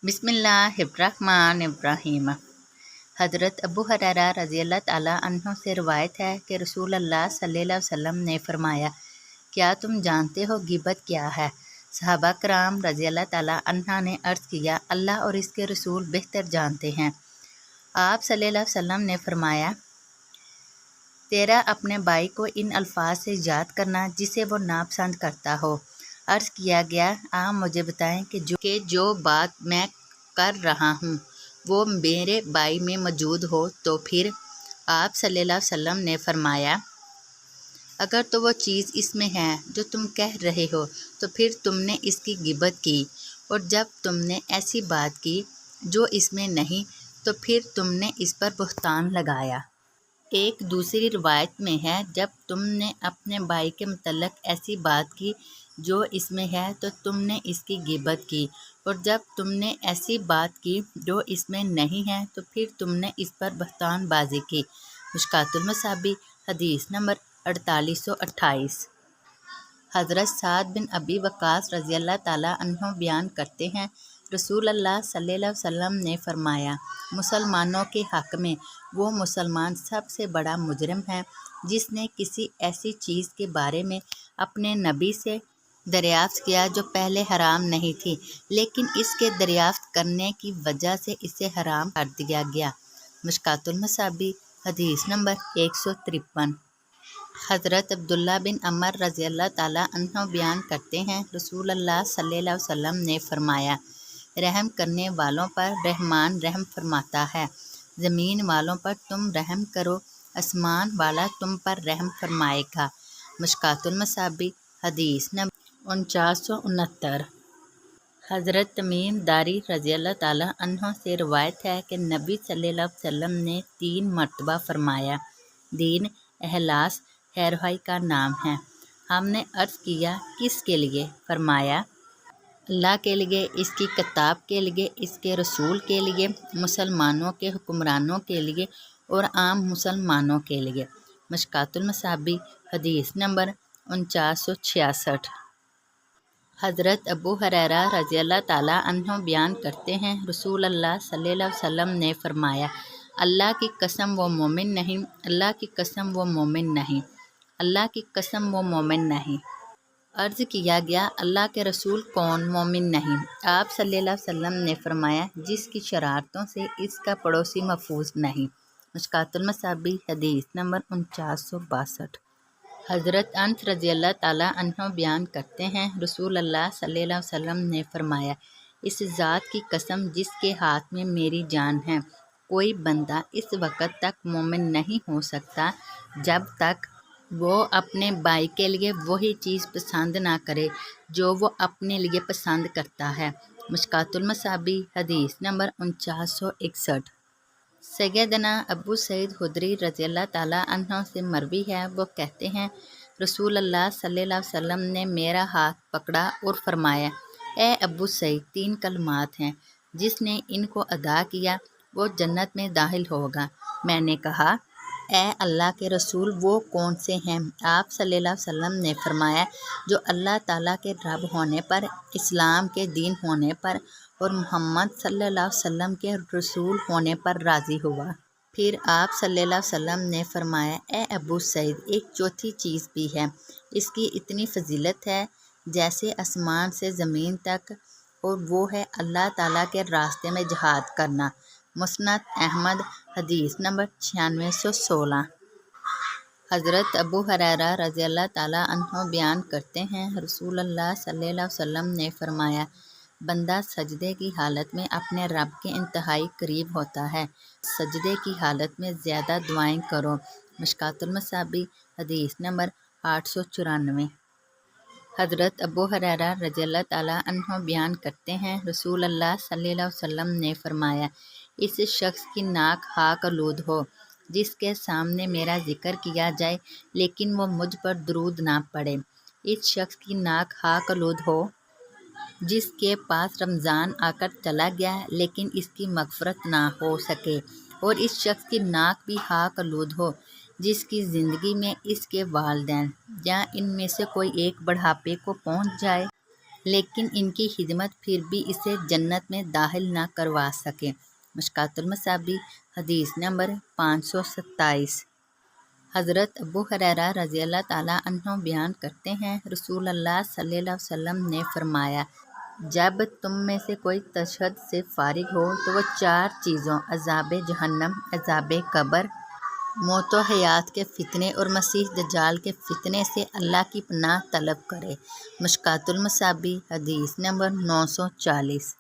बिस्मिल्लाहिर्रहमानिर्रहीम। हज़रत अबू हुरैरा रज़ी अल्लाह ताला अन्हु से रिवायत है कि रसूल अल्लाह सल्लल्लाहु अलैहि वसल्लम ने फरमाया, क्या तुम जानते हो गिबत क्या है? सहाबा कराम रज़ी अल्लाह ताला अन्हा ने अर्ज़ किया, अल्लाह और इसके रसूल बेहतर जानते हैं। आप सल्लल्लाहु अलैहि वसल्लम ने फरमाया, तेरा अपने भाई को इन अल्फाज से याद करना जिसे वो नापसंद करता हो। अर्ज़ किया गया, आप मुझे बताएं कि जो बात मैं कर रहा हूँ वो मेरे भाई में मौजूद हो तो फिर। आप सल्लल्लाहु अलैहि वसल्लम ने फरमाया, अगर तो वो चीज़ इसमें है जो तुम कह रहे हो तो फिर तुमने इसकी गिबत की, और जब तुमने ऐसी बात की जो इसमें नहीं तो फिर तुमने इस पर बुहतान लगाया। एक दूसरी रिवायत में है, जब तुमने अपने भाई के मुतल्लक ऐसी बात की जो इसमें है तो तुमने इसकी गिबत की, और जब तुमने ऐसी बात की जो इसमें नहीं है तो फिर तुमने इस पर बहतान बाजी की। मुश्कातुल मसाबी हदीस नंबर 4828। हज़रत साद बिन अबी वक़ास रज़ी अल्लाह ताला अन्हु बयान करते हैं, रसूल अल्लाह सल्लल्लाहु अलैहि वसल्लम ने फरमाया, मुसलमानों के हक़ में वो मुसलमान सबसे बड़ा मुजरिम है जिसने किसी ऐसी चीज़ के बारे में अपने नबी से दरियाफ़्त किया जो पहले हराम नहीं थी, लेकिन इसके दरियाफ़्त करने की वजह से इसे हराम कर दिया गया। मुश्कातुल मसाबी हदीस नंबर 153। हज़रत अब्दुल्ला बिन अमर रज़ी अल्लाह ताला अन्हु बयान करते हैं, रसूल अल्लाह सल्लल्लाहु अलैहि वसल्लम ने फरमाया, रहम करने वालों पर रहमान रहम फरमाता है। ज़मीन वालों पर तुम रहम करो, आसमान वाला तुम पर रहम फरमाएगा। मुश्कातुल मसाबी हदीस नंबर 4969। हज़रत तमीम दारी रज़ी अल्लाह ताला अन्हु से रिवायत है कि नबी सल्लल्लाहु अलैहि वसल्लम ने 3 मरतबा फरमाया, दीन एहलास हैरहाई का नाम है। हमने अर्ज़ किया, किसके लिए? फरमाया, अल्लाह के लिए, इसकी किताब के लिए, इसके रसूल के लिए, मुसलमानों के हुक्मरानों के लिए और आम मुसलमानों के लिए। मुश्कातुल मसाबी हदीस नंबर 4966। हज़रत अबू हुरैरा रज़ी अल्लाह ताला अन्हु बयान करते हैं, रसूल अल्लाह सल्लल्लाहु अलैहि वसल्लम ने फरमाया, अल्लाह की कसम वो मोमिन नहीं, अल्लाह की कसम वो मोमिन नहीं, अल्लाह की कसम वो मोमिन नहीं। अर्ज़ किया गया, अल्लाह के रसूल कौन मोमिन नहीं? आप सल्लल्लाहु अलैहि वसल्लम ने फरमाया, जिसकी शरारतों से इसका पड़ोसी महफूज नहीं। मुश्कातुल मसाबी हदीस नंबर 4962। हज़रत अनस रज़ी अल्लाह ताला अन्हु बयान करते हैं, रसूल अल्लाह सल्लल्लाहु अलैहि वसल्लम ने फरमाया, इस ज़ात की कसम जिसके हाथ में मेरी जान है, कोई बंदा इस वक़्त तक मोमिन नहीं हो सकता जब तक वो अपने भाई के लिए वही चीज़ पसंद ना करे जो वो अपने लिए पसंद करता है। मुश्कातुल मसाबी हदीस नंबर 4961। सैयदना अबू सईद खुदरी रज़ी अल्लाह ताला अन्हु से मरवी है, वो कहते हैं, रसूल अल्लाह सल्लल्लाहु अलैहि वसल्लम ने मेरा हाथ पकड़ा और फरमाया, ए अबू सईद, 3 कलमात हैं, जिसने इनको अदा किया वो जन्नत में दाखिल होगा। मैंने कहा, ए अल्लाह के रसूल, वो कौन से हैं? आप सल्लल्लाहु अलैहि वसल्लम ने फरमाया, जो अल्लाह ताला के रब होने पर, इस्लाम के दीन होने पर और मोहम्मद सल्लल्लाहु अलैहि वसल्लम के रसूल होने पर राज़ी हुआ। फिर आप सल्लल्लाहु अलैहि वसल्लम ने फरमाया, ए अबू सईद, एक चौथी चीज़ भी है, इसकी इतनी फजीलत है जैसे आसमान से ज़मीन तक, और वो है अल्लाह ताला के रास्ते में जिहाद करना। मुस्नद अहमद हदीस नंबर 9616। हज़रत अबू हुरैरा रज़ी अल्लाह ताला अन्हु बयान करते हैं, रसूल अल्लाह सल्लल्लाहु अलैहि वसल्लम ने फरमाया, बंदा सजदे की हालत में अपने रब के इंतहाई करीब होता है, सजदे की हालत में ज़्यादा दुआएं करो। मुश्कातुल मसाबी हदीस नंबर 894। हज़रत अबू हुरैरा रज़ी अल्लाह ताला अन्हु बयान करते हैं, रसूल अल्लाह सल्लल्लाहु अलैहि वसल्लम ने फरमाया, इस शख्स की नाक खाक आलूद हो जिसके सामने मेरा जिक्र किया जाए लेकिन वो मुझ पर दरूद ना पढ़े। इस शख्स की नाक खाक आलूद हो जिसके पास रमज़ान आकर चला गया लेकिन इसकी मग़फ़रत ना हो सके, और इस शख्स की नाक भी खाक आलूद हो जिसकी ज़िंदगी में इसके वालिदैन या इनमें से कोई एक बुढ़ापे को पहुँच जाए لیکن ان کی خدمت پھر بھی اسے جنت میں داخل نہ کروا سکے۔ مشکوٰۃ المصابیح حدیث نمبر 527۔ حضرت ابو ہریرہ رضی اللہ تعالیٰ عنہ بیان کرتے ہیں، رسول اللہ صلی اللہ علیہ وسلم نے فرمایا، جب تم میں سے کوئی تشہد سے فارغ ہو تو وہ 4 چیزوں عذاب جہنم، عذاب قبر، موت و حیات کے فتنے اور مسیح دجال کے فتنے سے اللہ کی پناہ طلب کرے۔ مشکوٰۃ المصابیح حدیث نمبر 940۔